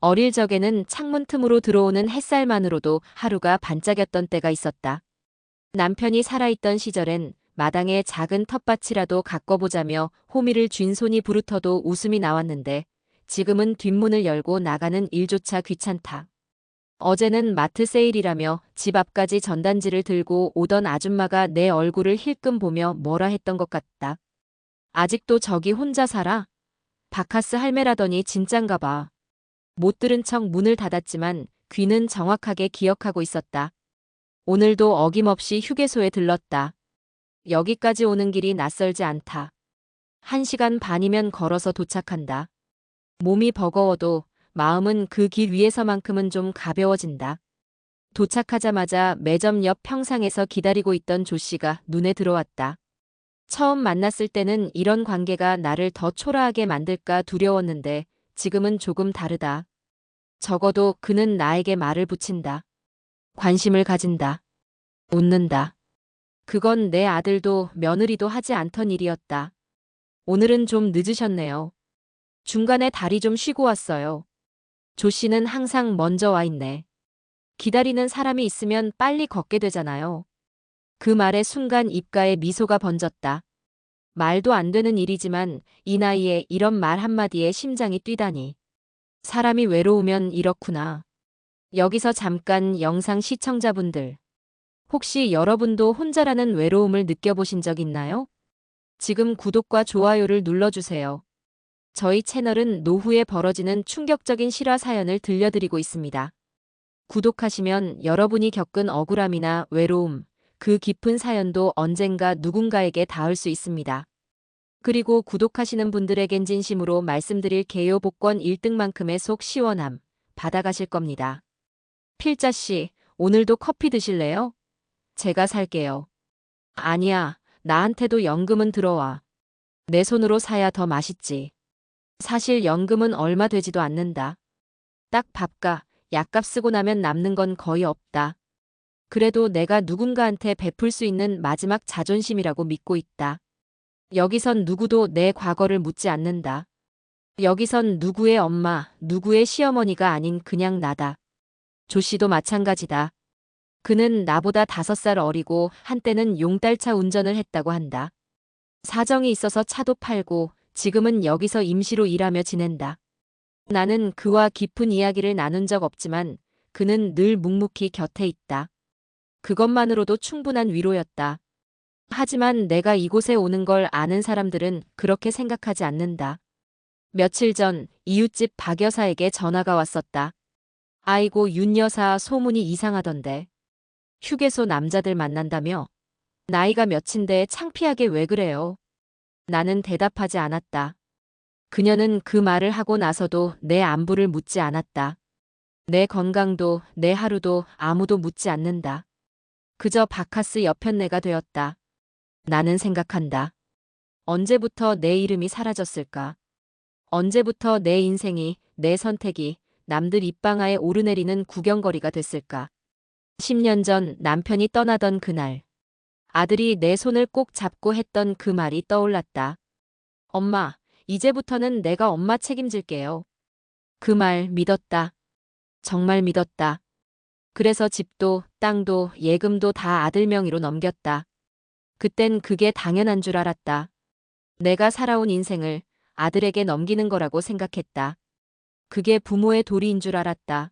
어릴 적에는 창문 틈으로 들어오는 햇살만으로도 하루가 반짝였던 때가 있었다. 남편이 살아있던 시절엔 마당에 작은 텃밭이라도 가꿔보자며 호미를 쥔 손이 부르터도 웃음이 나왔는데 지금은 뒷문을 열고 나가는 일조차 귀찮다. 어제는 마트 세일이라며 집 앞까지 전단지를 들고 오던 아줌마가 내 얼굴을 힐끔 보며 뭐라 했던 것 같다. 아직도 저기 혼자 살아? 바카스 할매라더니 진짠가 봐. 못 들은 척 문을 닫았지만 귀는 정확하게 기억하고 있었다. 오늘도 어김없이 휴게소에 들렀다. 여기까지 오는 길이 낯설지 않다. 1시간 반이면 걸어서 도착한다. 몸이 버거워도 마음은 그 길 위에서만큼은 좀 가벼워진다. 도착하자마자 매점 옆 평상에서 기다리고 있던 조 씨가 눈에 들어왔다. 처음 만났을 때는 이런 관계가 나를 더 초라하게 만들까 두려웠는데 지금은 조금 다르다. 적어도 그는 나에게 말을 붙인다. 관심을 가진다. 웃는다. 그건 내 아들도 며느리도 하지 않던 일이었다. 오늘은 좀 늦으셨네요. 중간에 다리 좀 쉬고 왔어요. 조 씨는 항상 먼저 와 있네. 기다리는 사람이 있으면 빨리 걷게 되잖아요. 그 말에 순간 입가에 미소가 번졌다. 말도 안 되는 일이지만 이 나이에 이런 말 한마디에 심장이 뛰다니. 사람이 외로우면 이렇구나. 여기서 잠깐 영상 시청자분들. 혹시 여러분도 혼자라는 외로움을 느껴보신 적 있나요? 지금 구독과 좋아요를 눌러주세요. 저희 채널은 노후에 벌어지는 충격적인 실화 사연을 들려드리고 있습니다. 구독하시면 여러분이 겪은 억울함이나 외로움, 그 깊은 사연도 언젠가 누군가에게 닿을 수 있습니다. 그리고 구독하시는 분들에겐 진심으로 말씀드릴 개요 복권 1등만큼의 속 시원함 받아가실 겁니다. 필자씨, 오늘도 커피 드실래요? 제가 살게요. 아니야, 나한테도 연금은 들어와. 내 손으로 사야 더 맛있지. 사실 연금은 얼마 되지도 않는다. 딱 밥값, 약값 쓰고 나면 남는 건 거의 없다. 그래도 내가 누군가한테 베풀 수 있는 마지막 자존심이라고 믿고 있다. 여기선 누구도 내 과거를 묻지 않는다. 여기선 누구의 엄마, 누구의 시어머니가 아닌 그냥 나다. 조 씨도 마찬가지다. 그는 나보다 5살 어리고 한때는 용달차 운전을 했다고 한다. 사정이 있어서 차도 팔고 지금은 여기서 임시로 일하며 지낸다. 나는 그와 깊은 이야기를 나눈 적 없지만 그는 늘 묵묵히 곁에 있다. 그것만으로도 충분한 위로였다. 하지만 내가 이곳에 오는 걸 아는 사람들은 그렇게 생각하지 않는다. 며칠 전 이웃집 박 여사에게 전화가 왔었다. 아이고 윤 여사 소문이 이상하던데. 휴게소 남자들 만난다며? 나이가 몇인데 창피하게 왜 그래요? 나는 대답하지 않았다. 그녀는 그 말을 하고 나서도 내 안부를 묻지 않았다. 내 건강도 내 하루도 아무도 묻지 않는다. 그저 바카스 여편네가 되었다. 나는 생각한다. 언제부터 내 이름이 사라졌을까? 언제부터 내 인생이, 내 선택이 남들 입방아에 오르내리는 구경거리가 됐을까? 10년 전 남편이 떠나던 그날. 아들이 내 손을 꼭 잡고 했던 그 말이 떠올랐다. 엄마, 이제부터는 내가 엄마 책임질게요. 그 말 믿었다. 정말 믿었다. 그래서 집도, 땅도, 예금도 다 아들 명의로 넘겼다. 그땐 그게 당연한 줄 알았다. 내가 살아온 인생을 아들에게 넘기는 거라고 생각했다. 그게 부모의 도리인 줄 알았다.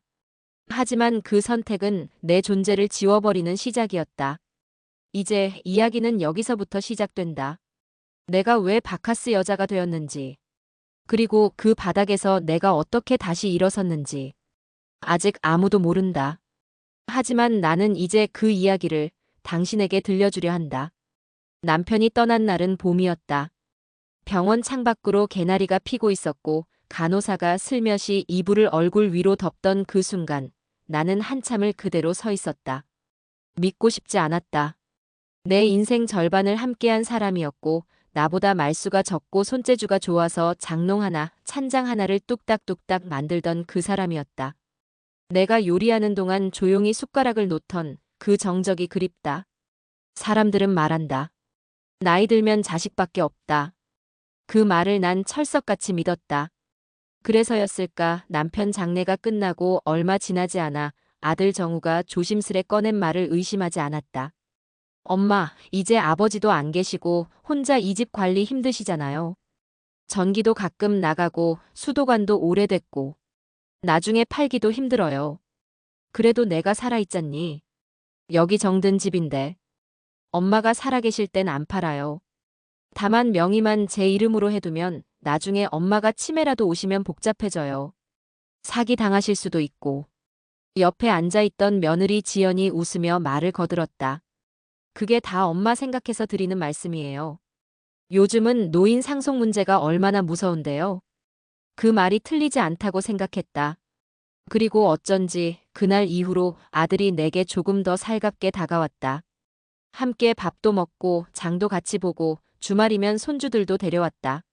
하지만 그 선택은 내 존재를 지워버리는 시작이었다. 이제 이야기는 여기서부터 시작된다. 내가 왜 바카스 여자가 되었는지, 그리고 그 바닥에서 내가 어떻게 다시 일어섰는지. 아직 아무도 모른다. 하지만 나는 이제 그 이야기를 당신에게 들려주려 한다. 남편이 떠난 날은 봄이었다. 병원 창밖으로 개나리가 피고 있었고 간호사가 슬며시 이불을 얼굴 위로 덮던 그 순간 나는 한참을 그대로 서 있었다. 믿고 싶지 않았다. 내 인생 절반을 함께한 사람이었고 나보다 말수가 적고 손재주가 좋아서 장롱 하나, 찬장 하나를 뚝딱뚝딱 만들던 그 사람이었다. 내가 요리하는 동안 조용히 숟가락을 놓던 그 정적이 그립다. 사람들은 말한다. 나이 들면 자식밖에 없다. 그 말을 난 철석같이 믿었다. 그래서였을까 남편 장례가 끝나고 얼마 지나지 않아 아들 정우가 조심스레 꺼낸 말을 의심하지 않았다. 엄마, 이제 아버지도 안 계시고 혼자 이 집 관리 힘드시잖아요. 전기도 가끔 나가고 수도관도 오래됐고 나중에 팔기도 힘들어요. 그래도 내가 살아있잖니. 여기 정든 집인데 엄마가 살아계실 땐 안 팔아요. 다만 명의만 제 이름으로 해두면 나중에 엄마가 치매라도 오시면 복잡해져요. 사기 당하실 수도 있고. 옆에 앉아있던 며느리 지연이 웃으며 말을 거들었다. 그게 다 엄마 생각해서 드리는 말씀이에요. 요즘은 노인 상속 문제가 얼마나 무서운데요. 그 말이 틀리지 않다고 생각했다. 그리고 어쩐지 그날 이후로 아들이 내게 조금 더 살갑게 다가왔다. 함께 밥도 먹고 장도 같이 보고 주말이면 손주들도 데려왔다.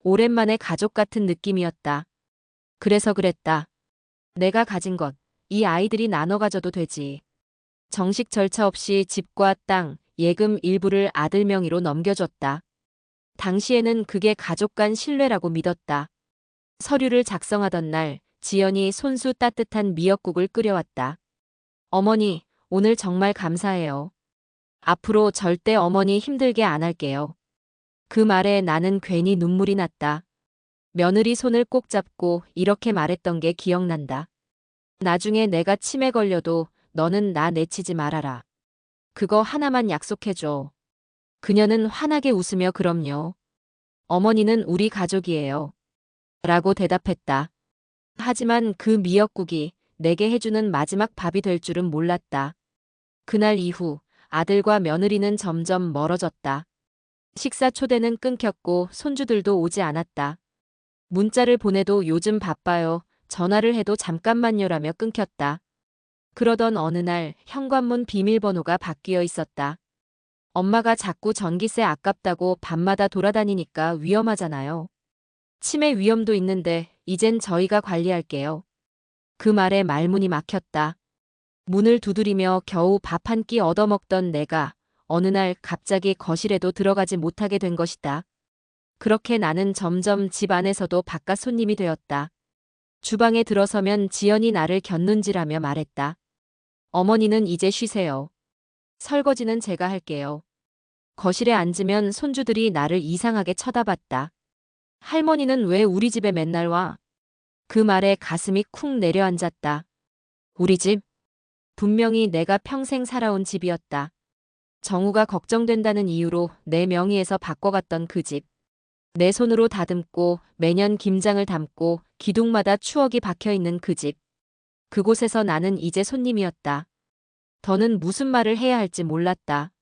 오랜만에 가족 같은 느낌이었다. 그래서 그랬다. 내가 가진 것, 이 아이들이 나눠 가져도 되지. 정식 절차 없이 집과 땅, 예금 일부를 아들 명의로 넘겨줬다. 당시에는 그게 가족 간 신뢰라고 믿었다. 서류를 작성하던 날, 지연이 손수 따뜻한 미역국을 끓여왔다. 어머니, 오늘 정말 감사해요. 앞으로 절대 어머니 힘들게 안 할게요. 그 말에 나는 괜히 눈물이 났다. 며느리 손을 꼭 잡고 이렇게 말했던 게 기억난다. 나중에 내가 치매 걸려도 너는 나 내치지 말아라. 그거 하나만 약속해줘. 그녀는 환하게 웃으며 그럼요. 어머니는 우리 가족이에요. 라고 대답했다. 하지만 그 미역국이 내게 해주는 마지막 밥이 될 줄은 몰랐다. 그날 이후 아들과 며느리는 점점 멀어졌다. 식사 초대는 끊겼고 손주들도 오지 않았다. 문자를 보내도 요즘 바빠요. 전화를 해도 잠깐만요라며 끊겼다. 그러던 어느 날 현관문 비밀번호가 바뀌어 있었다. 엄마가 자꾸 전기세 아깝다고 밤마다 돌아다니니까 위험하잖아요. 치매 위험도 있는데 이젠 저희가 관리할게요. 그 말에 말문이 막혔다. 문을 두드리며 겨우 밥 한 끼 얻어먹던 내가 어느 날 갑자기 거실에도 들어가지 못하게 된 것이다. 그렇게 나는 점점 집 안에서도 바깥 손님이 되었다. 주방에 들어서면 지연이 나를 곁눈질하며 말했다. 어머니는 이제 쉬세요. 설거지는 제가 할게요. 거실에 앉으면 손주들이 나를 이상하게 쳐다봤다. 할머니는 왜 우리 집에 맨날 와? 그 말에 가슴이 쿵 내려앉았다. 우리 집? 분명히 내가 평생 살아온 집이었다. 정우가 걱정된다는 이유로 내 명의에서 바꿔갔던 그 집. 내 손으로 다듬고 매년 김장을 담고 기둥마다 추억이 박혀있는 그 집. 그곳에서 나는 이제 손님이었다. 더는 무슨 말을 해야 할지 몰랐다.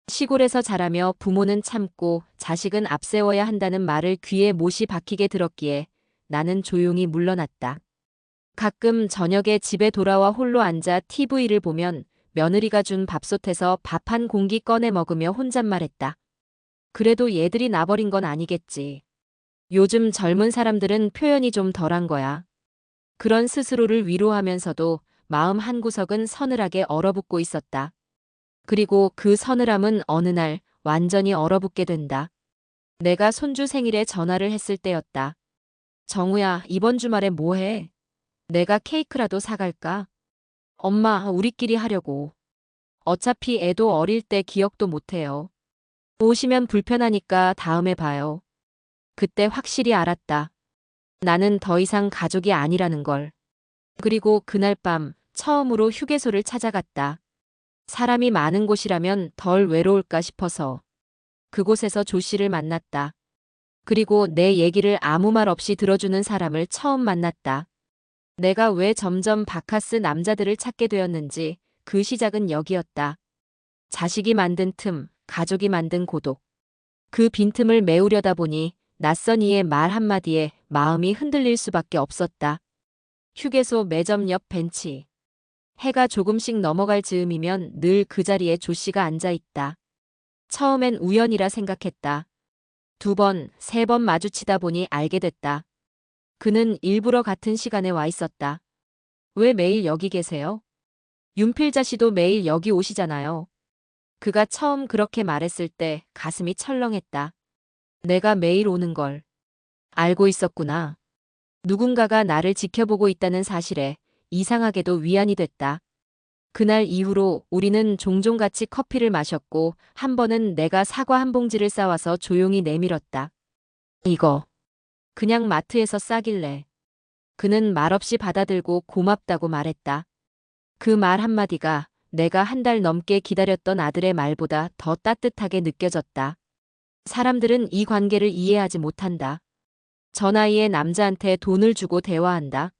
시골에서 자라며 부모는 참고 자식은 앞세워야 한다는 말을 귀에 못이 박히게 들었기에 나는 조용히 물러났다. 가끔 저녁에 집에 돌아와 홀로 앉아 TV를 보면 며느리가 준 밥솥에서 밥 한 공기 꺼내 먹으며 혼잣말했다. 그래도 얘들이 나버린 건 아니겠지. 요즘 젊은 사람들은 표현이 좀 덜한 거야. 그런 스스로를 위로하면서도 마음 한구석은 서늘하게 얼어붙고 있었다. 그리고 그 서늘함은 어느 날 완전히 얼어붙게 된다. 내가 손주 생일에 전화를 했을 때였다. 정우야, 이번 주말에 뭐 해? 내가 케이크라도 사갈까? 엄마, 우리끼리 하려고. 어차피 애도 어릴 때 기억도 못해요. 오시면 불편하니까 다음에 봐요. 그때 확실히 알았다. 나는 더 이상 가족이 아니라는 걸. 그리고 그날 밤 처음으로 휴게소를 찾아갔다. 사람이 많은 곳이라면 덜 외로울까 싶어서. 그곳에서 조 씨를 만났다. 그리고 내 얘기를 아무 말 없이 들어주는 사람을 처음 만났다. 내가 왜 점점 바카스 남자들을 찾게 되었는지 그 시작은 여기였다. 자식이 만든 틈, 가족이 만든 고독. 그 빈틈을 메우려다 보니 낯선 이의 말 한마디에 마음이 흔들릴 수밖에 없었다. 휴게소 매점 옆 벤치. 해가 조금씩 넘어갈 즈음이면 늘 그 자리에 조 씨가 앉아 있다. 처음엔 우연이라 생각했다. 2번, 3번 마주치다 보니 알게 됐다. 그는 일부러 같은 시간에 와 있었다. 왜 매일 여기 계세요? 윤필자 씨도 매일 여기 오시잖아요. 그가 처음 그렇게 말했을 때 가슴이 철렁했다. 내가 매일 오는 걸 알고 있었구나. 누군가가 나를 지켜보고 있다는 사실에 이상하게도 위안이 됐다. 그날 이후로 우리는 종종 같이 커피를 마셨고 한 번은 내가 사과 한 봉지를 싸와서 조용히 내밀었다. 이거 그냥 마트에서 싸길래. 그는 말없이 받아들고 고맙다고 말했다. 그 말 한마디가 내가 한 달 넘게 기다렸던 아들의 말보다 더 따뜻하게 느껴졌다. 사람들은 이 관계를 이해하지 못한다. 저 나이에 남자한테 돈을 주고 대화한다.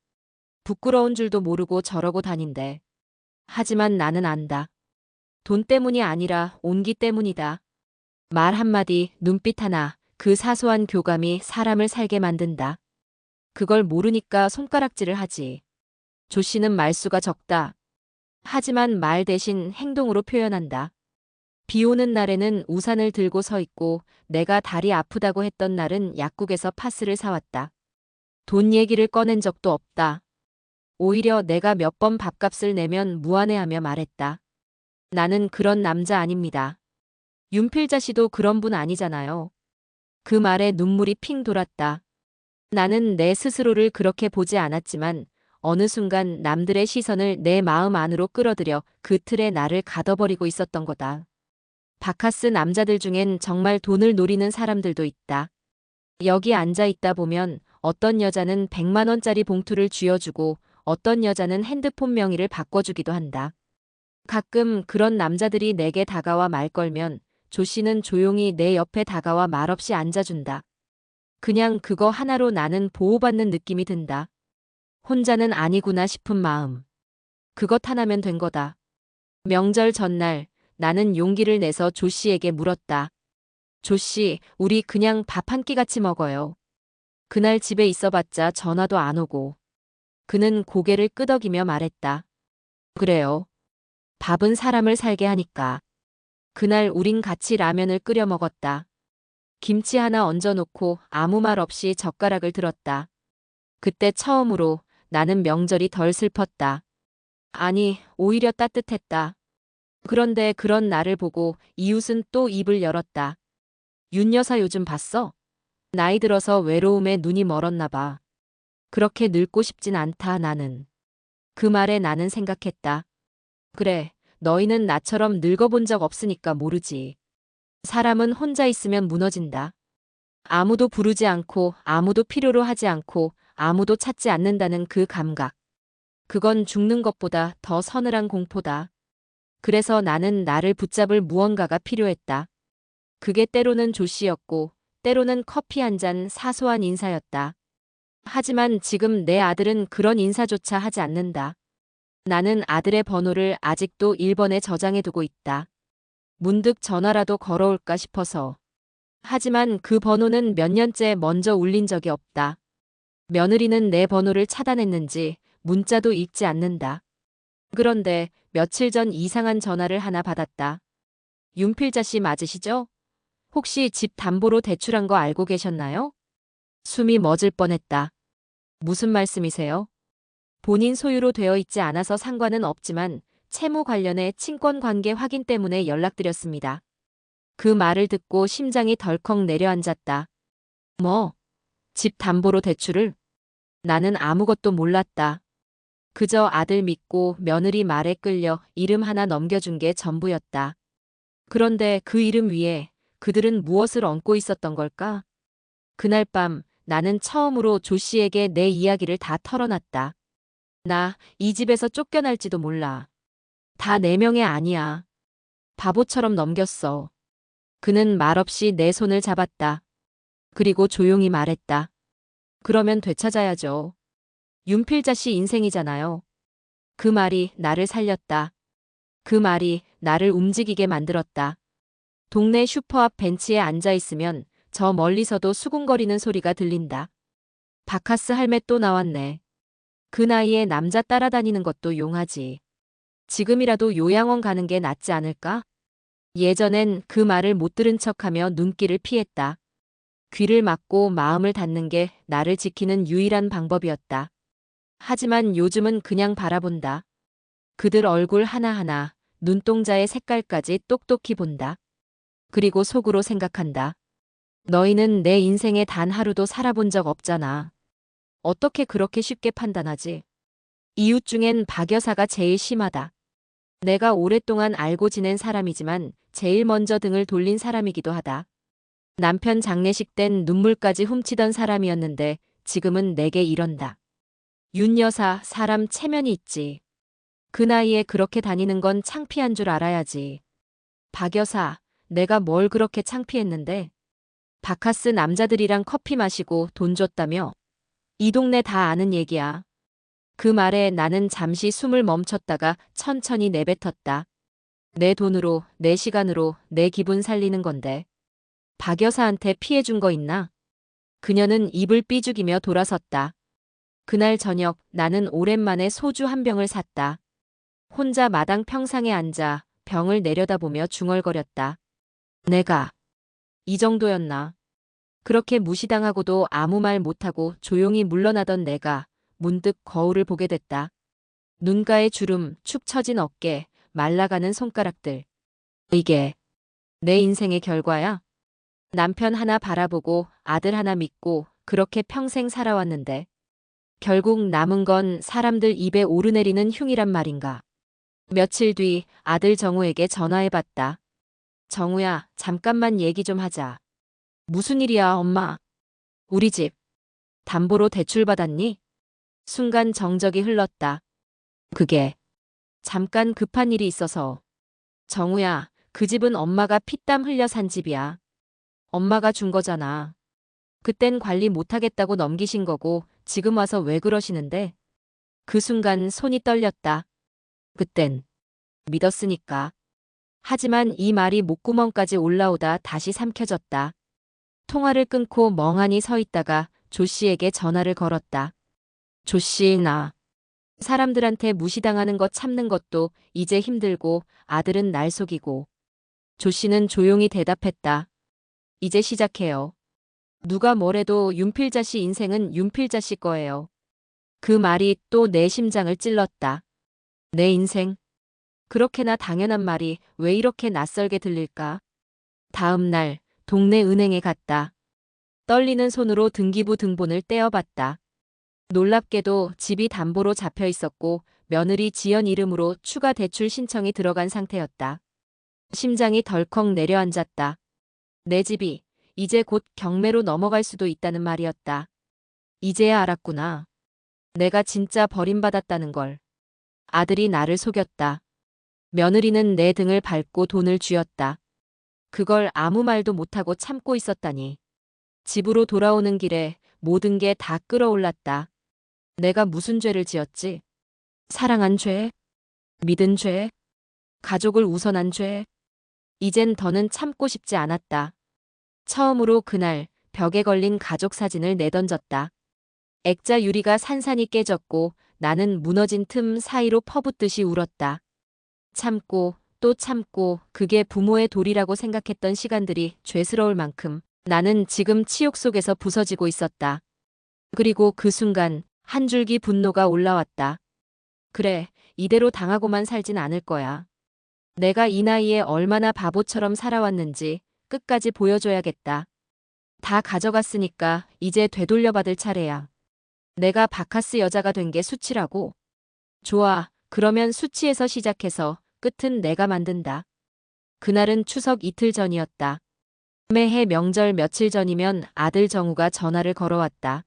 부끄러운 줄도 모르고 저러고 다닌대. 하지만 나는 안다. 돈 때문이 아니라 온기 때문이다. 말 한마디, 눈빛 하나, 그 사소한 교감이 사람을 살게 만든다. 그걸 모르니까 손가락질을 하지. 조 씨는 말수가 적다. 하지만 말 대신 행동으로 표현한다. 비 오는 날에는 우산을 들고 서 있고 내가 다리 아프다고 했던 날은 약국에서 파스를 사왔다. 돈 얘기를 꺼낸 적도 없다. 오히려 내가 몇 번 밥값을 내면 무안해하며 말했다. 나는 그런 남자 아닙니다. 윤필자 씨도 그런 분 아니잖아요. 그 말에 눈물이 핑 돌았다. 나는 내 스스로를 그렇게 보지 않았지만 어느 순간 남들의 시선을 내 마음 안으로 끌어들여 그 틀에 나를 가둬버리고 있었던 거다. 바카스 남자들 중엔 정말 돈을 노리는 사람들도 있다. 여기 앉아 있다 보면 어떤 여자는 100만 원짜리 봉투를 쥐어주고 어떤 여자는 핸드폰 명의를 바꿔주기도 한다. 가끔 그런 남자들이 내게 다가와 말 걸면 조 씨는 조용히 내 옆에 다가와 말없이 앉아준다. 그냥 그거 하나로 나는 보호받는 느낌이 든다. 혼자는 아니구나 싶은 마음. 그것 하나면 된 거다. 명절 전날 나는 용기를 내서 조 씨에게 물었다. 조 씨, 우리 그냥 밥 한 끼 같이 먹어요. 그날 집에 있어봤자 전화도 안 오고. 그는 고개를 끄덕이며 말했다. 그래요. 밥은 사람을 살게 하니까. 그날 우린 같이 라면을 끓여 먹었다. 김치 하나 얹어놓고 아무 말 없이 젓가락을 들었다. 그때 처음으로 나는 명절이 덜 슬펐다. 아니, 오히려 따뜻했다. 그런데 그런 나를 보고 이웃은 또 입을 열었다. 윤 여사 요즘 봤어? 나이 들어서 외로움에 눈이 멀었나 봐. 그렇게 늙고 싶진 않다, 나는. 그 말에 나는 생각했다. 그래, 너희는 나처럼 늙어본 적 없으니까 모르지. 사람은 혼자 있으면 무너진다. 아무도 부르지 않고 아무도 필요로 하지 않고 아무도 찾지 않는다는 그 감각. 그건 죽는 것보다 더 서늘한 공포다. 그래서 나는 나를 붙잡을 무언가가 필요했다. 그게 때로는 조 씨였고 때로는 커피 한 잔 사소한 인사였다. 하지만 지금 내 아들은 그런 인사조차 하지 않는다. 나는 아들의 번호를 아직도 1번에 저장해두고 있다. 문득 전화라도 걸어올까 싶어서. 하지만 그 번호는 몇 년째 먼저 울린 적이 없다. 며느리는 내 번호를 차단했는지 문자도 읽지 않는다. 그런데 며칠 전 이상한 전화를 하나 받았다. 윤필자 씨 맞으시죠? 혹시 집 담보로 대출한 거 알고 계셨나요? 숨이 멎을 뻔했다. 무슨 말씀이세요? 본인 소유로 되어 있지 않아서 상관은 없지만 채무 관련해 친권 관계 확인 때문에 연락드렸습니다. 그 말을 듣고 심장이 덜컥 내려앉았다. 뭐? 집 담보로 대출을? 나는 아무것도 몰랐다. 그저 아들 믿고 며느리 말에 끌려 이름 하나 넘겨준 게 전부였다. 그런데 그 이름 위에 그들은 무엇을 얹고 있었던 걸까? 그날 밤 나는 처음으로 조 씨에게 내 이야기를 다 털어놨다. 나 이 집에서 쫓겨날지도 몰라. 다 내 명예 아니야. 바보처럼 넘겼어. 그는 말없이 내 손을 잡았다. 그리고 조용히 말했다. 그러면 되찾아야죠. 윤필자 씨 인생이잖아요. 그 말이 나를 살렸다. 그 말이 나를 움직이게 만들었다. 동네 슈퍼 앞 벤치에 앉아 있으면 저 멀리서도 수군거리는 소리가 들린다. 바카스 할매 또 나왔네. 그 나이에 남자 따라다니는 것도 용하지. 지금이라도 요양원 가는 게 낫지 않을까? 예전엔 그 말을 못 들은 척하며 눈길을 피했다. 귀를 막고 마음을 닫는 게 나를 지키는 유일한 방법이었다. 하지만 요즘은 그냥 바라본다. 그들 얼굴 하나하나, 눈동자의 색깔까지 똑똑히 본다. 그리고 속으로 생각한다. 너희는 내 인생에 단 하루도 살아본 적 없잖아. 어떻게 그렇게 쉽게 판단하지? 이웃 중엔 박 여사가 제일 심하다. 내가 오랫동안 알고 지낸 사람이지만 제일 먼저 등을 돌린 사람이기도 하다. 남편 장례식 땐 눈물까지 훔치던 사람이었는데 지금은 내게 이런다. 윤 여사, 사람 체면이 있지. 그 나이에 그렇게 다니는 건 창피한 줄 알아야지. 박 여사, 내가 뭘 그렇게 창피했는데? 바카스 남자들이랑 커피 마시고 돈 줬다며? 이 동네 다 아는 얘기야. 그 말에 나는 잠시 숨을 멈췄다가 천천히 내뱉었다. 내 돈으로, 내 시간으로 내 기분 살리는 건데. 박 여사한테 피해 준 거 있나? 그녀는 입을 삐죽이며 돌아섰다. 그날 저녁 나는 오랜만에 소주 한 병을 샀다. 혼자 마당 평상에 앉아 병을 내려다보며 중얼거렸다. 내가 이 정도였나? 그렇게 무시당하고도 아무 말 못하고 조용히 물러나던 내가 문득 거울을 보게 됐다. 눈가에 주름, 축 처진 어깨, 말라가는 손가락들. 이게 내 인생의 결과야? 남편 하나 바라보고 아들 하나 믿고 그렇게 평생 살아왔는데 결국 남은 건 사람들 입에 오르내리는 흉이란 말인가. 며칠 뒤 아들 정우에게 전화해봤다. 정우야, 잠깐만 얘기 좀 하자. 무슨 일이야, 엄마? 우리 집 담보로 대출 받았니? 순간 정적이 흘렀다. 그게 잠깐 급한 일이 있어서. 정우야, 그 집은 엄마가 피땀 흘려 산 집이야. 엄마가 준 거잖아. 그땐 관리 못하겠다고 넘기신 거고 지금 와서 왜 그러시는데? 그 순간 손이 떨렸다. 그땐 믿었으니까. 하지만 이 말이 목구멍까지 올라오다 다시 삼켜졌다. 통화를 끊고 멍하니 서 있다가 조 씨에게 전화를 걸었다. 조 씨, 나 사람들한테 무시당하는 것 참는 것도 이제 힘들고 아들은 날 속이고. 조 씨는 조용히 대답했다. 이제 시작해요. 누가 뭐래도 윤필자 씨 인생은 윤필자 씨 거예요. 그 말이 또 내 심장을 찔렀다. 내 인생? 그렇게나 당연한 말이 왜 이렇게 낯설게 들릴까? 다음 날 동네 은행에 갔다. 떨리는 손으로 등기부 등본을 떼어봤다. 놀랍게도 집이 담보로 잡혀 있었고 며느리 지연 이름으로 추가 대출 신청이 들어간 상태였다. 심장이 덜컥 내려앉았다. 내 집이 이제 곧 경매로 넘어갈 수도 있다는 말이었다. 이제야 알았구나. 내가 진짜 버림받았다는 걸. 아들이 나를 속였다. 며느리는 내 등을 밟고 돈을 쥐었다. 그걸 아무 말도 못하고 참고 있었다니. 집으로 돌아오는 길에 모든 게 다 끌어올랐다. 내가 무슨 죄를 지었지? 사랑한 죄? 믿은 죄? 가족을 우선한 죄? 이젠 더는 참고 싶지 않았다. 처음으로 그날 벽에 걸린 가족 사진을 내던졌다. 액자 유리가 산산이 깨졌고 나는 무너진 틈 사이로 퍼붓듯이 울었다. 참고 또 참고 그게 부모의 도리라고 생각했던 시간들이 죄스러울 만큼 나는 지금 치욕 속에서 부서지고 있었다. 그리고 그 순간 한 줄기 분노가 올라왔다. 그래, 이대로 당하고만 살진 않을 거야. 내가 이 나이에 얼마나 바보처럼 살아왔는지 끝까지 보여줘야겠다. 다 가져갔으니까 이제 되돌려받을 차례야. 내가 바카스 여자가 된 게 수치라고? 좋아, 그러면 수치에서 시작해서 끝은 내가 만든다. 그날은 추석 이틀 전이었다. 매해 명절 며칠 전이면 아들 정우가 전화를 걸어왔다.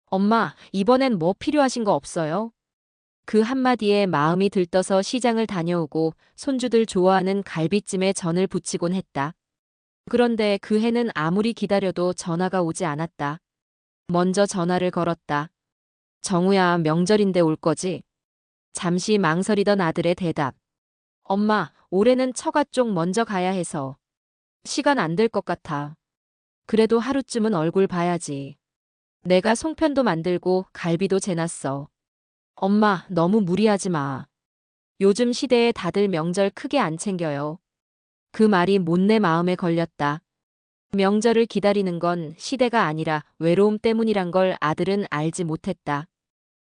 엄마, 이번엔 뭐 필요하신 거 없어요? 그 한마디에 마음이 들떠서 시장을 다녀오고 손주들 좋아하는 갈비찜에 전을 부치곤 했다. 그런데 그 해는 아무리 기다려도 전화가 오지 않았다. 먼저 전화를 걸었다. 정우야, 명절인데 올 거지? 잠시 망설이던 아들의 대답. 엄마, 올해는 처가 쪽 먼저 가야 해서. 시간 안 될 것 같아. 그래도 하루쯤은 얼굴 봐야지. 내가 송편도 만들고 갈비도 재놨어. 엄마, 너무 무리하지 마. 요즘 시대에 다들 명절 크게 안 챙겨요. 그 말이 못내 마음에 걸렸다. 명절을 기다리는 건 시대가 아니라 외로움 때문이란 걸 아들은 알지 못했다.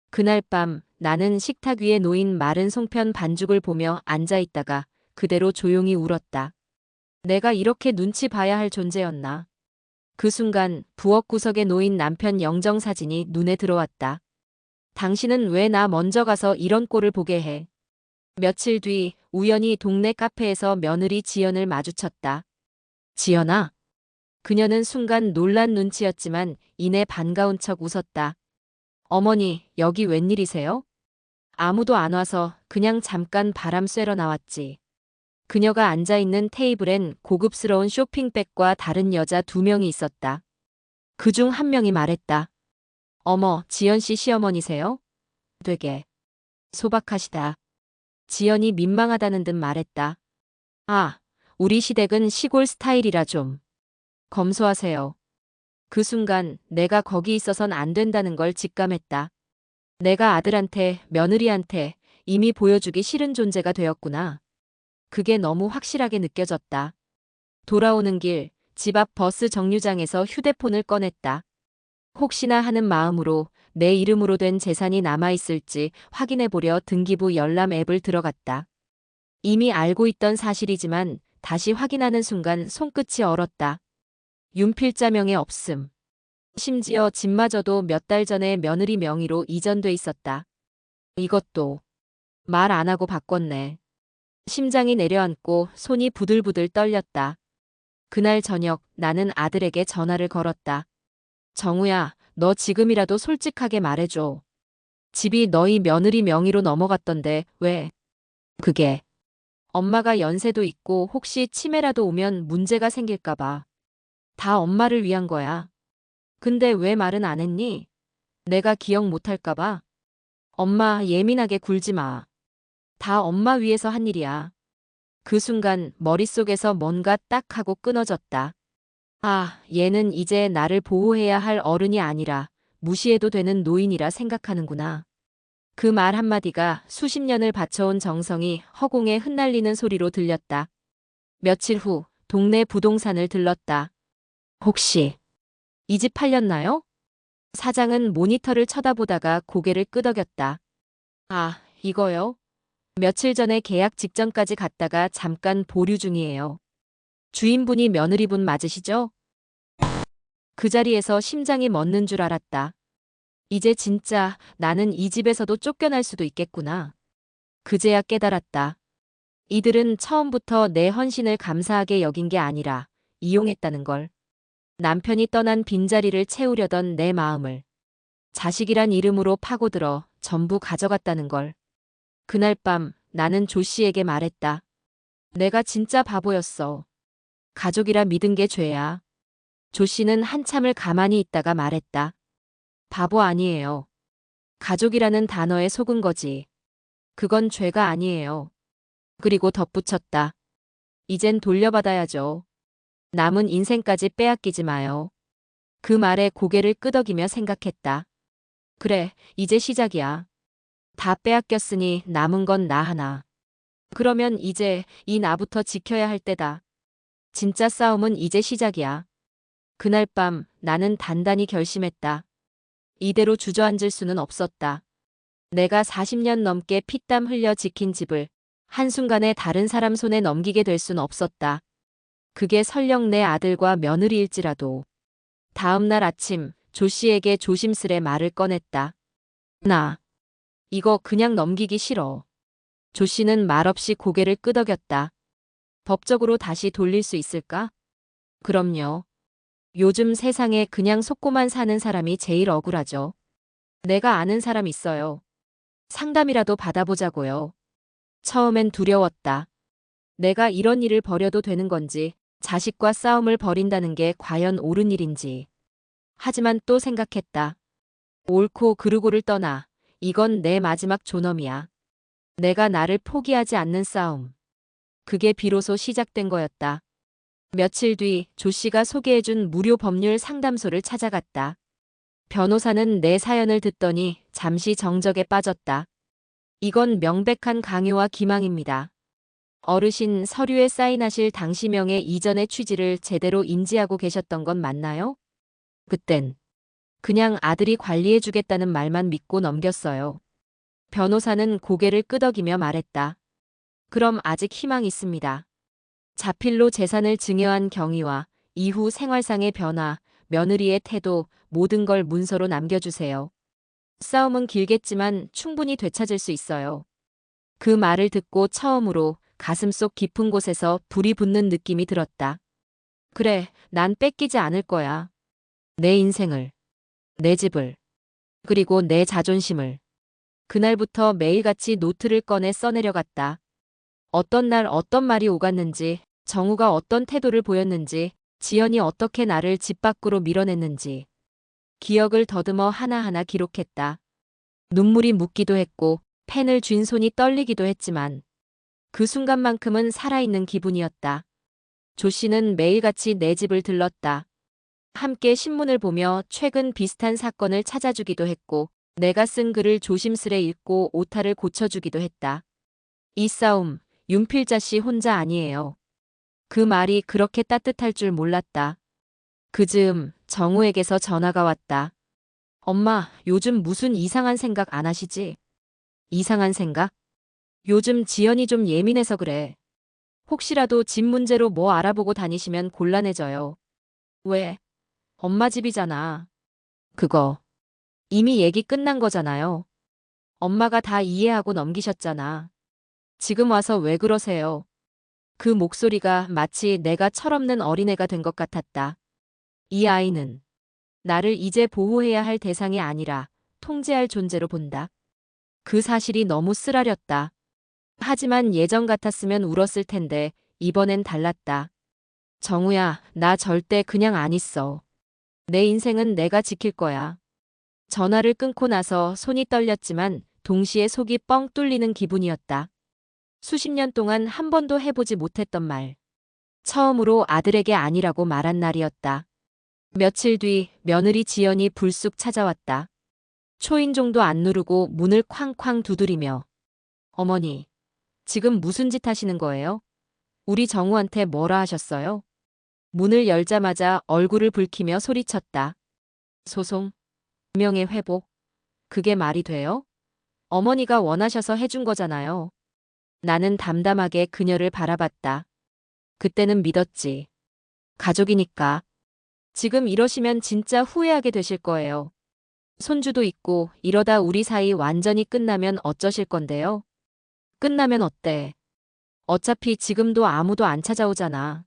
그날 밤 나는 식탁 위에 놓인 마른 송편 반죽을 보며 앉아 있다가 그대로 조용히 울었다. 내가 이렇게 눈치 봐야 할 존재였나? 그 순간 부엌 구석에 놓인 남편 영정사진이 눈에 들어왔다. 당신은 왜 나 먼저 가서 이런 꼴을 보게 해? 며칠 뒤 우연히 동네 카페에서 며느리 지연을 마주쳤다. 지연아? 그녀는 순간 놀란 눈치였지만 이내 반가운 척 웃었다. 어머니, 여기 웬일이세요? 아무도 안 와서 그냥 잠깐 바람 쐬러 나왔지. 그녀가 앉아있는 테이블엔 고급스러운 쇼핑백과 다른 여자 2명이 있었다. 그중 한 명이 말했다. 어머, 지연 씨 시어머니세요? 되게 소박하시다. 지연이 민망하다는 듯 말했다. 아, 우리 시댁은 시골 스타일이라 좀 검소하세요. 그 순간 내가 거기 있어선 안 된다는 걸 직감했다. 내가 아들한테, 며느리한테 이미 보여주기 싫은 존재가 되었구나. 그게 너무 확실하게 느껴졌다. 돌아오는 길, 집 앞 버스 정류장에서 휴대폰을 꺼냈다. 혹시나 하는 마음으로 내 이름으로 된 재산이 남아있을지 확인해보려 등기부 열람 앱을 들어갔다. 이미 알고 있던 사실이지만 다시 확인하는 순간 손끝이 얼었다. 윤필자명에 없음. 심지어 집마저도 몇 달 전에 며느리 명의로 이전돼 있었다. 이것도 말 안 하고 바꿨네. 심장이 내려앉고 손이 부들부들 떨렸다. 그날 저녁 나는 아들에게 전화를 걸었다. 정우야, 너 지금이라도 솔직하게 말해줘. 집이 너희 며느리 명의로 넘어갔던데 왜? 그게 엄마가 연세도 있고 혹시 치매라도 오면 문제가 생길까 봐. 다 엄마를 위한 거야. 근데 왜 말은 안 했니? 내가 기억 못할까 봐. 엄마 예민하게 굴지 마. 다 엄마 위해서 한 일이야. 그 순간 머릿속에서 뭔가 딱 하고 끊어졌다. 아, 얘는 이제 나를 보호해야 할 어른이 아니라 무시해도 되는 노인이라 생각하는구나. 그 말 한마디가 수십 년을 바쳐온 정성이 허공에 흩날리는 소리로 들렸다. 며칠 후 동네 부동산을 들렀다. 혹시 이 집 팔렸나요? 사장은 모니터를 쳐다보다가 고개를 끄덕였다. 아, 이거요? 며칠 전에 계약 직전까지 갔다가 잠깐 보류 중이에요. 주인분이 며느리분 맞으시죠? 그 자리에서 심장이 멎는 줄 알았다. 이제 진짜 나는 이 집에서도 쫓겨날 수도 있겠구나. 그제야 깨달았다. 이들은 처음부터 내 헌신을 감사하게 여긴 게 아니라 이용했다는 걸. 남편이 떠난 빈자리를 채우려던 내 마음을 자식이란 이름으로 파고들어 전부 가져갔다는 걸. 그날 밤 나는 조 씨에게 말했다. 내가 진짜 바보였어. 가족이라 믿은 게 죄야. 조 씨는 한참을 가만히 있다가 말했다. 바보 아니에요. 가족이라는 단어에 속은 거지. 그건 죄가 아니에요. 그리고 덧붙였다. 이젠 돌려받아야죠. 남은 인생까지 빼앗기지 마요. 그 말에 고개를 끄덕이며 생각했다. 그래, 이제 시작이야. 다 빼앗겼으니 남은 건 나 하나. 그러면 이제 이 나부터 지켜야 할 때다. 진짜 싸움은 이제 시작이야. 그날 밤 나는 단단히 결심했다. 이대로 주저앉을 수는 없었다. 내가 40년 넘게 피땀 흘려 지킨 집을 한순간에 다른 사람 손에 넘기게 될 순 없었다. 그게 설령 내 아들과 며느리일지라도. 다음 날 아침 조 씨에게 조심스레 말을 꺼냈다. 나 이거 그냥 넘기기 싫어. 조 씨는 말없이 고개를 끄덕였다. 법적으로 다시 돌릴 수 있을까? 그럼요. 요즘 세상에 그냥 속고만 사는 사람이 제일 억울하죠. 내가 아는 사람 있어요. 상담이라도 받아보자고요. 처음엔 두려웠다. 내가 이런 일을 벌여도 되는 건지, 자식과 싸움을 벌인다는 게 과연 옳은 일인지. 하지만 또 생각했다. 옳고 그르고를 떠나 이건 내 마지막 존엄이야. 내가 나를 포기하지 않는 싸움. 그게 비로소 시작된 거였다. 며칠 뒤 조 씨가 소개해준 무료 법률 상담소를 찾아갔다. 변호사는 내 사연을 듣더니 잠시 정적에 빠졌다. 이건 명백한 강요와 기망입니다. 어르신 서류에 사인하실 당시 명의 이전의 취지를 제대로 인지하고 계셨던 건 맞나요? 그땐 그냥 아들이 관리해주겠다는 말만 믿고 넘겼어요. 변호사는 고개를 끄덕이며 말했다. 그럼 아직 희망이 있습니다. 자필로 재산을 증여한 경위와 이후 생활상의 변화, 며느리의 태도, 모든 걸 문서로 남겨주세요. 싸움은 길겠지만 충분히 되찾을 수 있어요. 그 말을 듣고 처음으로 가슴속 깊은 곳에서 불이 붙는 느낌이 들었다. 그래, 난 뺏기지 않을 거야. 내 인생을, 내 집을, 그리고 내 자존심을. 그날부터 매일같이 노트를 꺼내 써내려갔다. 어떤 날 어떤 말이 오갔는지, 정우가 어떤 태도를 보였는지, 지연이 어떻게 나를 집 밖으로 밀어냈는지. 기억을 더듬어 하나하나 기록했다. 눈물이 묻기도 했고, 펜을 쥔 손이 떨리기도 했지만, 그 순간만큼은 살아있는 기분이었다. 조 씨는 매일같이 내 집을 들렀다. 함께 신문을 보며 최근 비슷한 사건을 찾아주기도 했고, 내가 쓴 글을 조심스레 읽고 오타를 고쳐주기도 했다. 이 싸움, 윤필자 씨 혼자 아니에요. 그 말이 그렇게 따뜻할 줄 몰랐다. 그 즈음 정우에게서 전화가 왔다. 엄마, 요즘 무슨 이상한 생각 안 하시지? 이상한 생각? 요즘 지연이 좀 예민해서 그래. 혹시라도 집 문제로 뭐 알아보고 다니시면 곤란해져요. 왜? 엄마 집이잖아. 그거. 이미 얘기 끝난 거잖아요. 엄마가 다 이해하고 넘기셨잖아. 지금 와서 왜 그러세요? 그 목소리가 마치 내가 철없는 어린애가 된 것 같았다. 이 아이는 나를 이제 보호해야 할 대상이 아니라 통제할 존재로 본다. 그 사실이 너무 쓰라렸다. 하지만 예전 같았으면 울었을 텐데 이번엔 달랐다. 정우야, 나 절대 그냥 안 있어. 내 인생은 내가 지킬 거야. 전화를 끊고 나서 손이 떨렸지만 동시에 속이 뻥 뚫리는 기분이었다. 수십 년 동안 한 번도 해보지 못했던 말. 처음으로 아들에게 아니라고 말한 날이었다. 며칠 뒤 며느리 지연이 불쑥 찾아왔다. 초인종도 안 누르고 문을 쾅쾅 두드리며 어머니, 지금 무슨 짓 하시는 거예요? 우리 정우한테 뭐라 하셨어요? 문을 열자마자 얼굴을 붉히며 소리쳤다. 소송, 명예 회복. 그게 말이 돼요? 어머니가 원하셔서 해준 거잖아요. 나는 담담하게 그녀를 바라봤다. 그때는 믿었지. 가족이니까. 지금 이러시면 진짜 후회하게 되실 거예요. 손주도 있고 이러다 우리 사이 완전히 끝나면 어쩌실 건데요? 끝나면 어때? 어차피 지금도 아무도 안 찾아오잖아.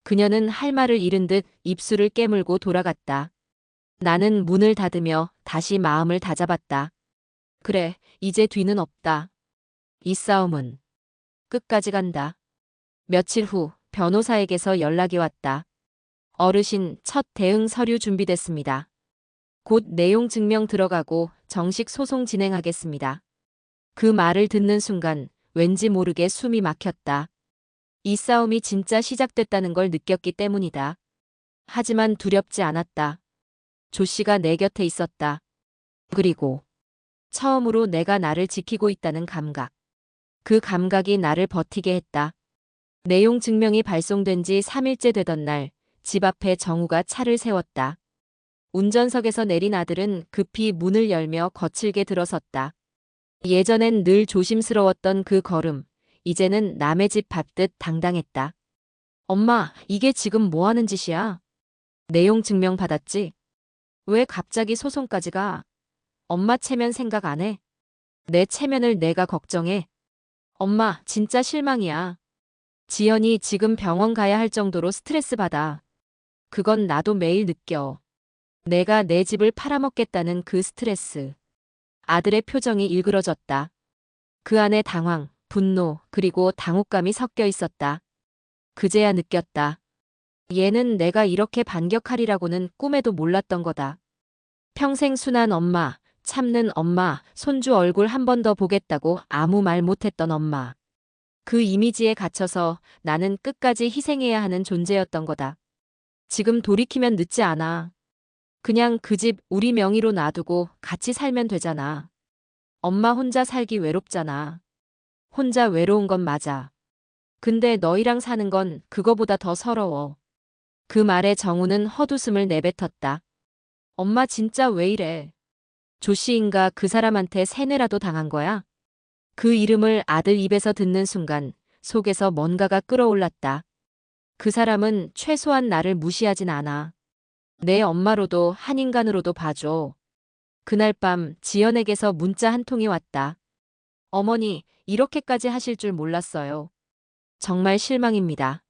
그녀는 할 말을 잃은 듯 입술을 깨물고 돌아갔다. 나는 문을 닫으며 다시 마음을 다잡았다. 그래, 이제 뒤는 없다. 이 싸움은 끝까지 간다. 며칠 후 변호사에게서 연락이 왔다. 어르신, 첫 대응 서류 준비됐습니다. 곧 내용 증명 들어가고 정식 소송 진행하겠습니다. 그 말을 듣는 순간 왠지 모르게 숨이 막혔다. 이 싸움이 진짜 시작됐다는 걸 느꼈기 때문이다. 하지만 두렵지 않았다. 조 씨가 내 곁에 있었다. 그리고 처음으로 내가 나를 지키고 있다는 감각. 그 감각이 나를 버티게 했다. 내용 증명이 발송된 지 3일째 되던 날, 집 앞에 정우가 차를 세웠다. 운전석에서 내린 아들은 급히 문을 열며 거칠게 들어섰다. 예전엔 늘 조심스러웠던 그 걸음, 이제는 남의 집 밟듯 당당했다. 엄마, 이게 지금 뭐 하는 짓이야? 내용 증명 받았지? 왜 갑자기 소송까지 가? 엄마 체면 생각 안 해? 내 체면을 내가 걱정해. 엄마, 진짜 실망이야. 지연이 지금 병원 가야 할 정도로 스트레스 받아. 그건 나도 매일 느껴. 내가 내 집을 팔아먹겠다는 그 스트레스. 아들의 표정이 일그러졌다. 그 안에 당황, 분노, 그리고 당혹감이 섞여 있었다. 그제야 느꼈다. 얘는 내가 이렇게 반격하리라고는 꿈에도 몰랐던 거다. 평생 순한 엄마, 참는 엄마, 손주 얼굴 한 번 더 보겠다고 아무 말 못했던 엄마. 그 이미지에 갇혀서 나는 끝까지 희생해야 하는 존재였던 거다. 지금 돌이키면 늦지 않아. 그냥 그 집 우리 명의로 놔두고 같이 살면 되잖아. 엄마 혼자 살기 외롭잖아. 혼자 외로운 건 맞아. 근데 너희랑 사는 건 그거보다 더 서러워. 그 말에 정우는 헛웃음을 내뱉었다. 엄마 진짜 왜 이래? 조 씨인가 그 사람한테 세뇌라도 당한 거야? 그 이름을 아들 입에서 듣는 순간 속에서 뭔가가 끓어올랐다. 그 사람은 최소한 나를 무시하진 않아. 내 엄마로도 한 인간으로도 봐줘. 그날 밤 지연에게서 문자 한 통이 왔다. 어머니, 이렇게까지 하실 줄 몰랐어요. 정말 실망입니다.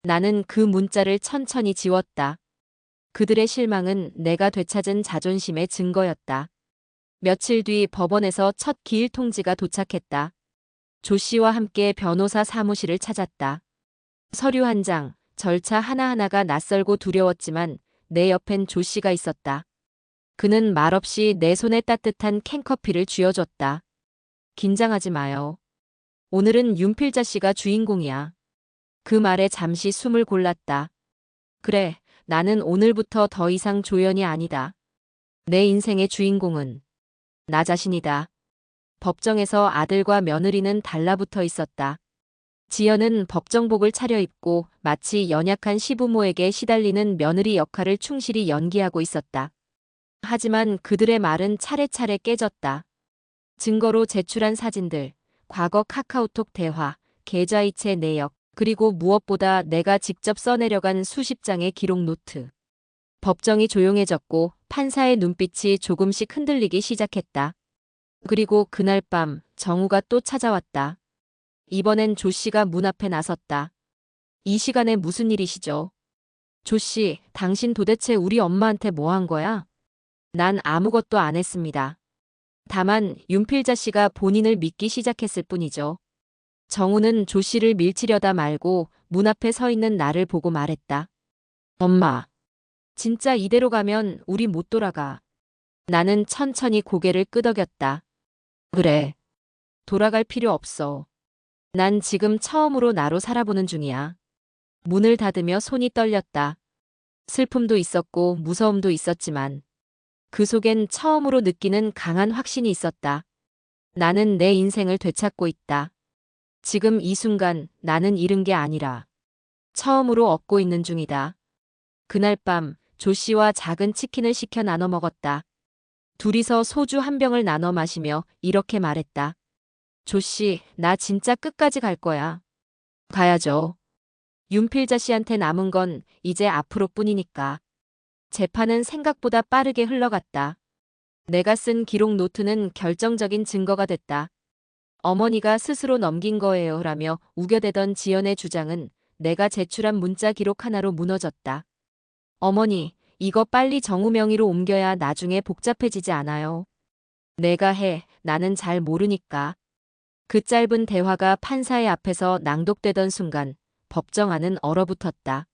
나는 그 문자를 천천히 지웠다. 그들의 실망은 내가 되찾은 자존심의 증거였다. 며칠 뒤 법원에서 첫 기일 통지가 도착했다. 조 씨와 함께 변호사 사무실을 찾았다. 서류 한 장, 절차 하나하나가 낯설고 두려웠지만 내 옆엔 조 씨가 있었다. 그는 말없이 내 손에 따뜻한 캔커피를 쥐어줬다. 긴장하지 마요. 오늘은 윤필자 씨가 주인공이야. 그 말에 잠시 숨을 골랐다. 그래, 나는 오늘부터 더 이상 조연이 아니다. 내 인생의 주인공은 나 자신이다. 법정에서 아들과 며느리는 달라붙어 있었다. 지연은 법정복을 차려입고 마치 연약한 시부모에게 시달리는 며느리 역할을 충실히 연기하고 있었다. 하지만 그들의 말은 차례차례 깨졌다. 증거로 제출한 사진들, 과거 카카오톡 대화, 계좌이체 내역, 그리고 무엇보다 내가 직접 써내려간 수십 장의 기록 노트. 법정이 조용해졌고 판사의 눈빛이 조금씩 흔들리기 시작했다. 그리고 그날 밤 정우가 또 찾아왔다. 이번엔 조 씨가 문 앞에 나섰다. 이 시간에 무슨 일이시죠? 조 씨, 당신 도대체 우리 엄마한테 뭐 한 거야? 난 아무것도 안 했습니다. 다만 윤필자 씨가 본인을 믿기 시작했을 뿐이죠. 정우는 조 씨를 밀치려다 말고 문 앞에 서 있는 나를 보고 말했다. 엄마, 진짜 이대로 가면 우리 못 돌아가. 나는 천천히 고개를 끄덕였다. 그래, 돌아갈 필요 없어. 난 지금 처음으로 나로 살아보는 중이야. 문을 닫으며 손이 떨렸다. 슬픔도 있었고 무서움도 있었지만 그 속엔 처음으로 느끼는 강한 확신이 있었다. 나는 내 인생을 되찾고 있다. 지금 이 순간 나는 잃은 게 아니라 처음으로 얻고 있는 중이다. 그날 밤 조 씨와 작은 치킨을 시켜 나눠 먹었다. 둘이서 소주 한 병을 나눠 마시며 이렇게 말했다. 조 씨, 나 진짜 끝까지 갈 거야. 가야죠. 윤필자 씨한테 남은 건 이제 앞으로뿐이니까. 재판은 생각보다 빠르게 흘러갔다. 내가 쓴 기록 노트는 결정적인 증거가 됐다. 어머니가 스스로 넘긴 거예요라며 우겨대던 지연의 주장은 내가 제출한 문자 기록 하나로 무너졌다. 어머니, 이거 빨리 정우 명의로 옮겨야 나중에 복잡해지지 않아요. 내가 해, 나는 잘 모르니까. 그 짧은 대화가 판사의 앞에서 낭독되던 순간 법정 안은 얼어붙었다.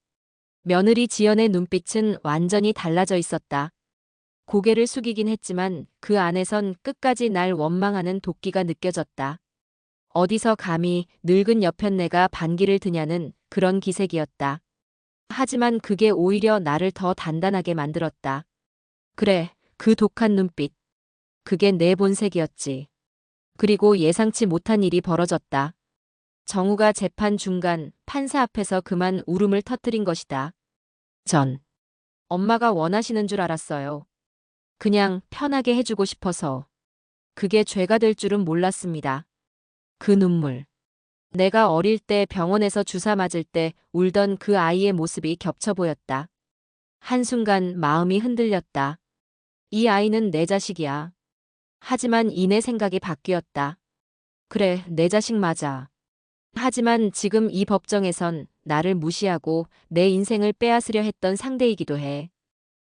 며느리 지연의 눈빛은 완전히 달라져 있었다. 고개를 숙이긴 했지만 그 안에선 끝까지 날 원망하는 도끼가 느껴졌다. 어디서 감히 늙은 여편네가 반기를 드냐는 그런 기색이었다. 하지만 그게 오히려 나를 더 단단하게 만들었다. 그래, 그 독한 눈빛. 그게 내 본색이었지. 그리고 예상치 못한 일이 벌어졌다. 정우가 재판 중간 판사 앞에서 그만 울음을 터뜨린 것이다. 전 엄마가 원하시는 줄 알았어요. 그냥 편하게 해주고 싶어서. 그게 죄가 될 줄은 몰랐습니다. 그 눈물. 내가 어릴 때 병원에서 주사 맞을 때 울던 그 아이의 모습이 겹쳐 보였다. 한순간 마음이 흔들렸다. 이 아이는 내 자식이야. 하지만 이내 생각이 바뀌었다. 그래, 내 자식 맞아. 하지만 지금 이 법정에선 나를 무시하고 내 인생을 빼앗으려 했던 상대이기도 해.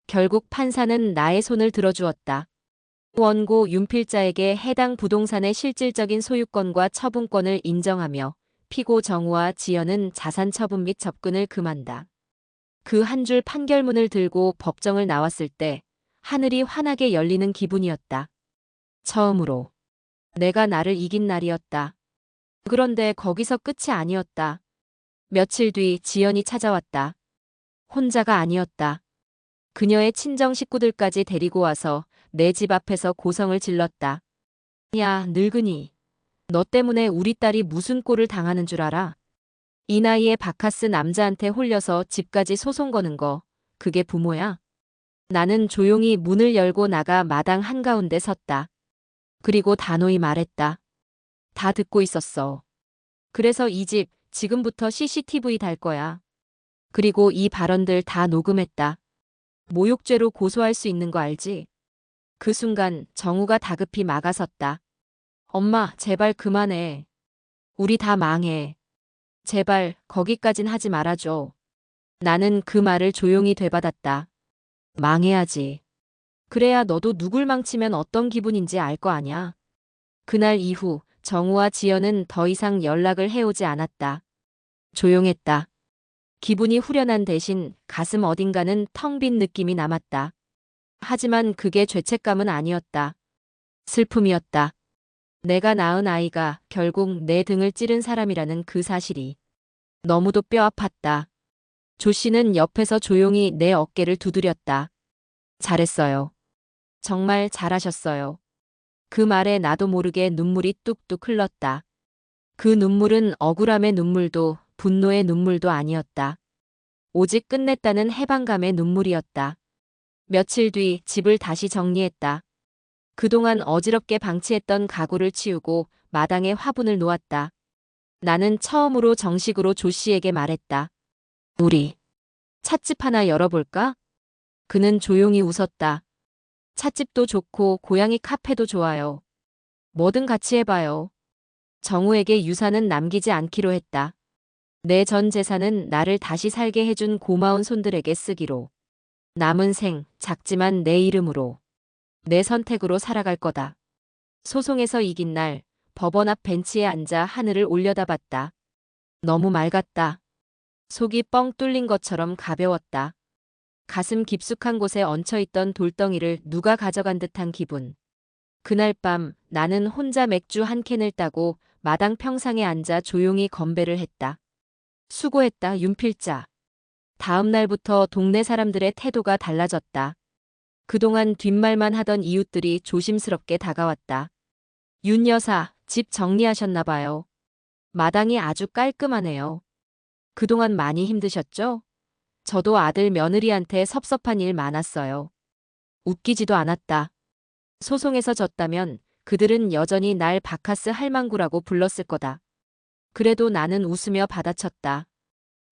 결국 판사는 나의 손을 들어주었다. 원고 윤필자에게 해당 부동산의 실질적인 소유권과 처분권을 인정하며 피고 정우와 지연은 자산 처분 및 접근을 금한다. 그 한 줄 판결문을 들고 법정을 나왔을 때 하늘이 환하게 열리는 기분이었다. 처음으로 내가 나를 이긴 날이었다. 그런데 거기서 끝이 아니었다. 며칠 뒤 지연이 찾아왔다. 혼자가 아니었다. 그녀의 친정 식구들까지 데리고 와서 내 집 앞에서 고성을 질렀다. 야, 늙은이. 너 때문에 우리 딸이 무슨 꼴을 당하는 줄 알아? 이 나이에 바카스 남자한테 홀려서 집까지 소송 거는 거. 그게 부모야? 나는 조용히 문을 열고 나가 마당 한가운데 섰다. 그리고 단호히 말했다. 다 듣고 있었어. 그래서 이 집 지금부터 CCTV 달 거야. 그리고 이 발언들 다 녹음했다. 모욕죄로 고소할 수 있는 거 알지? 그 순간 정우가 다급히 막아섰다. 엄마, 제발 그만해. 우리 다 망해. 제발 거기까진 하지 말아줘. 나는 그 말을 조용히 되받았다. 망해야지. 그래야 너도 누굴 망치면 어떤 기분인지 알 거 아냐. 그날 이후 정우와 지연은 더 이상 연락을 해오지 않았다. 조용했다. 기분이 후련한 대신 가슴 어딘가는 텅 빈 느낌이 남았다. 하지만 그게 죄책감은 아니었다. 슬픔이었다. 내가 낳은 아이가 결국 내 등을 찌른 사람이라는 그 사실이 너무도 뼈 아팠다. 조 씨는 옆에서 조용히 내 어깨를 두드렸다. 잘했어요. 정말 잘하셨어요. 그 말에 나도 모르게 눈물이 뚝뚝 흘렀다. 그 눈물은 억울함의 눈물도 분노의 눈물도 아니었다. 오직 끝냈다는 해방감의 눈물이었다. 며칠 뒤 집을 다시 정리했다. 그동안 어지럽게 방치했던 가구를 치우고 마당에 화분을 놓았다. 나는 처음으로 정식으로 조 씨에게 말했다. 우리 찻집 하나 열어볼까? 그는 조용히 웃었다. 찻집도 좋고 고양이 카페도 좋아요. 뭐든 같이 해봐요. 정우에게 유산은 남기지 않기로 했다. 내 전 재산은 나를 다시 살게 해준 고마운 손들에게 쓰기로. 남은 생, 작지만 내 이름으로. 내 선택으로 살아갈 거다. 소송에서 이긴 날, 법원 앞 벤치에 앉아 하늘을 올려다봤다. 너무 맑았다. 속이 뻥 뚫린 것처럼 가벼웠다. 가슴 깊숙한 곳에 얹혀있던 돌덩이를 누가 가져간 듯한 기분. 그날 밤 나는 혼자 맥주 한 캔을 따고 마당 평상에 앉아 조용히 건배를 했다. 수고했다, 윤필자. 다음 날부터 동네 사람들의 태도가 달라졌다. 그동안 뒷말만 하던 이웃들이 조심스럽게 다가왔다. 윤 여사, 집 정리하셨나 봐요. 마당이 아주 깔끔하네요. 그동안 많이 힘드셨죠? 저도 아들 며느리한테 섭섭한 일 많았어요. 웃기지도 않았다. 소송에서 졌다면 그들은 여전히 날 바카스 할망구라고 불렀을 거다. 그래도 나는 웃으며 받아쳤다.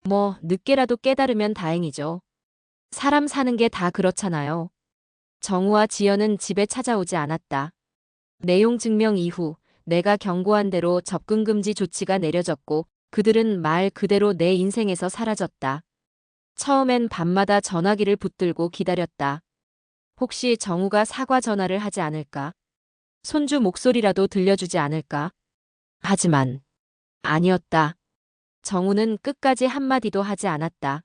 뭐 늦게라도 깨달으면 다행이죠. 사람 사는 게 다 그렇잖아요. 정우와 지연은 집에 찾아오지 않았다. 내용 증명 이후 내가 경고한 대로 접근 금지 조치가 내려졌고 그들은 말 그대로 내 인생에서 사라졌다. 처음엔 밤마다 전화기를 붙들고 기다렸다. 혹시 정우가 사과 전화를 하지 않을까? 손주 목소리라도 들려주지 않을까? 하지만 아니었다. 정우는 끝까지 한마디도 하지 않았다.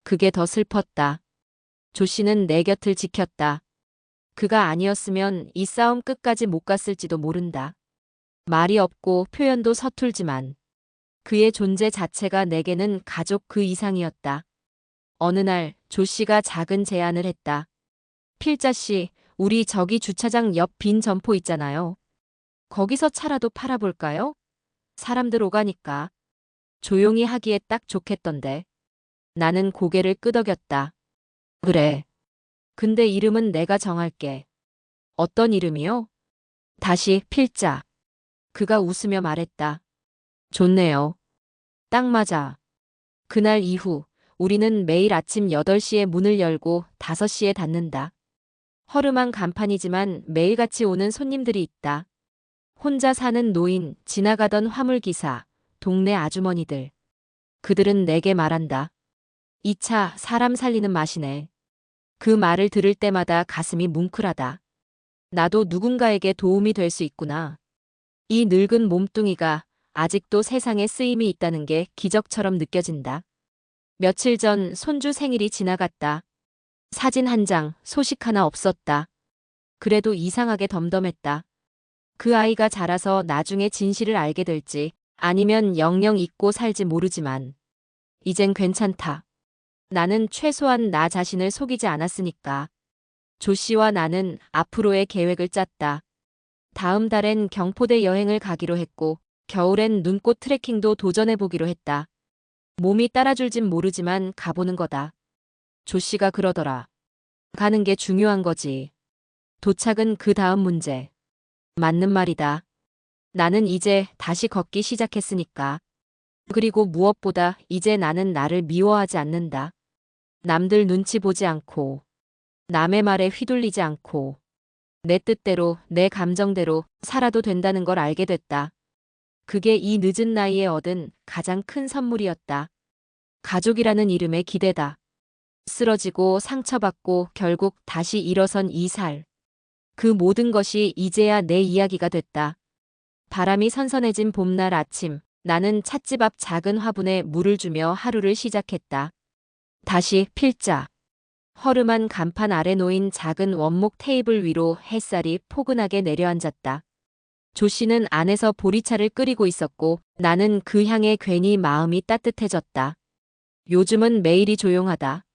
그게 더 슬펐다. 조 씨는 내 곁을 지켰다. 그가 아니었으면 이 싸움 끝까지 못 갔을지도 모른다. 말이 없고 표현도 서툴지만 그의 존재 자체가 내게는 가족 그 이상이었다. 어느 날 조 씨가 작은 제안을 했다. 필자 씨, 우리 저기 주차장 옆 빈 점포 있잖아요. 거기서 차라도 팔아볼까요? 사람들 오가니까. 조용히 하기에 딱 좋겠던데. 나는 고개를 끄덕였다. 그래. 근데 이름은 내가 정할게. 어떤 이름이요? 다시 필자. 그가 웃으며 말했다. 좋네요. 딱 맞아. 그날 이후 우리는 매일 아침 8시에 문을 열고 5시에 닫는다. 허름한 간판이지만 매일같이 오는 손님들이 있다. 혼자 사는 노인, 지나가던 화물기사, 동네 아주머니들. 그들은 내게 말한다. 이 차 사람 살리는 맛이네. 그 말을 들을 때마다 가슴이 뭉클하다. 나도 누군가에게 도움이 될 수 있구나. 이 늙은 몸뚱이가 아직도 세상에 쓰임이 있다는 게 기적처럼 느껴진다. 며칠 전 손주 생일이 지나갔다. 사진 한 장, 소식 하나 없었다. 그래도 이상하게 덤덤했다. 그 아이가 자라서 나중에 진실을 알게 될지 아니면 영영 잊고 살지 모르지만 이젠 괜찮다. 나는 최소한 나 자신을 속이지 않았으니까. 조 씨와 나는 앞으로의 계획을 짰다. 다음 달엔 경포대 여행을 가기로 했고 겨울엔 눈꽃 트레킹도 도전해보기로 했다. 몸이 따라줄진 모르지만 가보는 거다. 조 씨가 그러더라. 가는 게 중요한 거지. 도착은 그 다음 문제. 맞는 말이다. 나는 이제 다시 걷기 시작했으니까. 그리고 무엇보다 이제 나는 나를 미워하지 않는다. 남들 눈치 보지 않고 남의 말에 휘둘리지 않고 내 뜻대로, 내 감정대로 살아도 된다는 걸 알게 됐다. 그게 이 늦은 나이에 얻은 가장 큰 선물이었다. 가족이라는 이름의 기대다. 쓰러지고 상처받고 결국 다시 일어선 이 살. 그 모든 것이 이제야 내 이야기가 됐다. 바람이 선선해진 봄날 아침, 나는 찻집 앞 작은 화분에 물을 주며 하루를 시작했다. 다시 필자. 허름한 간판 아래 놓인 작은 원목 테이블 위로 햇살이 포근하게 내려앉았다. 조 씨는 안에서 보리차를 끓이고 있었고 나는 그 향에 괜히 마음이 따뜻해졌다. 요즘은 매일이 조용하다.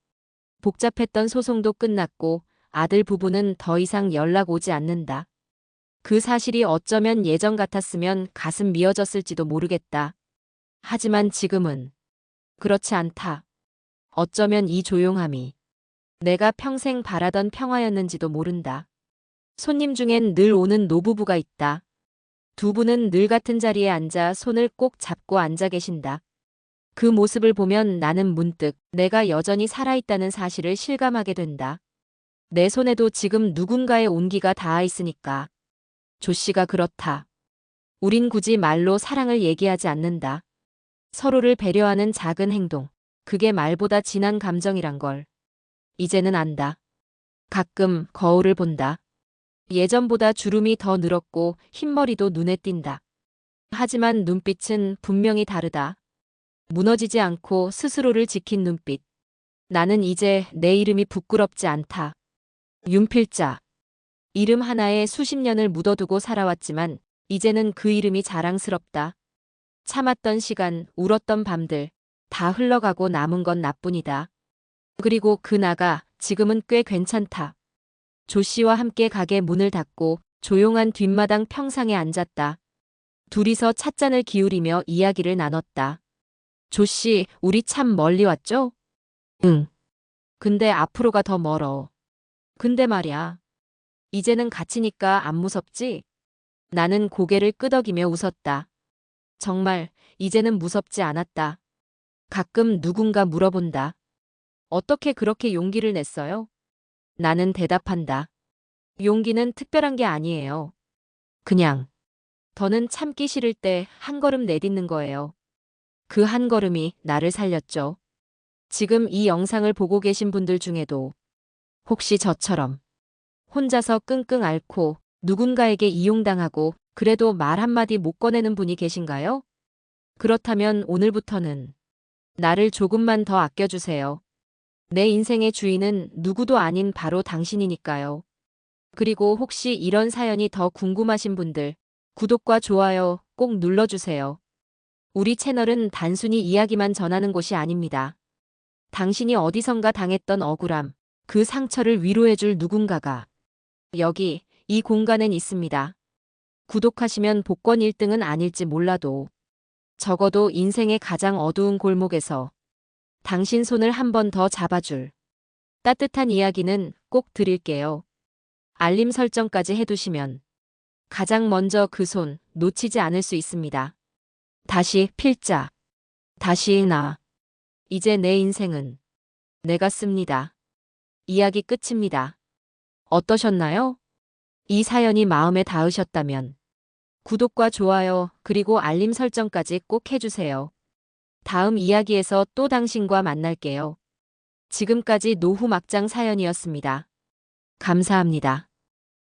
복잡했던 소송도 끝났고 아들 부부는 더 이상 연락 오지 않는다. 그 사실이 어쩌면 예전 같았으면 가슴 미어졌을지도 모르겠다. 하지만 지금은 그렇지 않다. 어쩌면 이 조용함이 내가 평생 바라던 평화였는지도 모른다. 손님 중엔 늘 오는 노부부가 있다. 두 분은 늘 같은 자리에 앉아 손을 꼭 잡고 앉아 계신다. 그 모습을 보면 나는 문득 내가 여전히 살아있다는 사실을 실감하게 된다. 내 손에도 지금 누군가의 온기가 닿아 있으니까. 조 씨가 그렇다. 우린 굳이 말로 사랑을 얘기하지 않는다. 서로를 배려하는 작은 행동. 그게 말보다 진한 감정이란 걸. 이제는 안다. 가끔 거울을 본다. 예전보다 주름이 더 늘었고 흰머리도 눈에 띈다. 하지만 눈빛은 분명히 다르다. 무너지지 않고 스스로를 지킨 눈빛. 나는 이제 내 이름이 부끄럽지 않다. 윤필자. 이름 하나에 수십 년을 묻어두고 살아왔지만 이제는 그 이름이 자랑스럽다. 참았던 시간, 울었던 밤들 다 흘러가고 남은 건 나뿐이다. 그리고 그 나가 지금은 꽤 괜찮다. 조 씨와 함께 가게 문을 닫고 조용한 뒷마당 평상에 앉았다. 둘이서 찻잔을 기울이며 이야기를 나눴다. 조 씨, 우리 참 멀리 왔죠? 응. 근데 앞으로가 더 멀어. 근데 말야. 이제는 갇히니까 안 무섭지? 나는 고개를 끄덕이며 웃었다. 정말, 이제는 무섭지 않았다. 가끔 누군가 물어본다. 어떻게 그렇게 용기를 냈어요? 나는 대답한다. 용기는 특별한 게 아니에요. 그냥, 더는 참기 싫을 때 한 걸음 내딛는 거예요. 그 한 걸음이 나를 살렸죠. 지금 이 영상을 보고 계신 분들 중에도 혹시 저처럼 혼자서 끙끙 앓고 누군가에게 이용당하고 그래도 말 한마디 못 꺼내는 분이 계신가요? 그렇다면 오늘부터는 나를 조금만 더 아껴주세요. 내 인생의 주인은 누구도 아닌 바로 당신이니까요. 그리고 혹시 이런 사연이 더 궁금하신 분들, 구독과 좋아요 꼭 눌러주세요. 우리 채널은 단순히 이야기만 전하는 곳이 아닙니다. 당신이 어디선가 당했던 억울함, 그 상처를 위로해줄 누군가가 여기, 이 공간엔 있습니다. 구독하시면 복권 1등은 아닐지 몰라도 적어도 인생의 가장 어두운 골목에서 당신 손을 한 번 더 잡아줄 따뜻한 이야기는 꼭 드릴게요. 알림 설정까지 해두시면 가장 먼저 그 손 놓치지 않을 수 있습니다. 다시 필자. 다시 나. 이제 내 인생은 내가 씁니다. 이야기 끝입니다. 어떠셨나요? 이 사연이 마음에 닿으셨다면 구독과 좋아요 그리고 알림 설정까지 꼭 해주세요. 다음 이야기에서 또 당신과 만날게요. 지금까지 노후 막장 사연이었습니다. 감사합니다.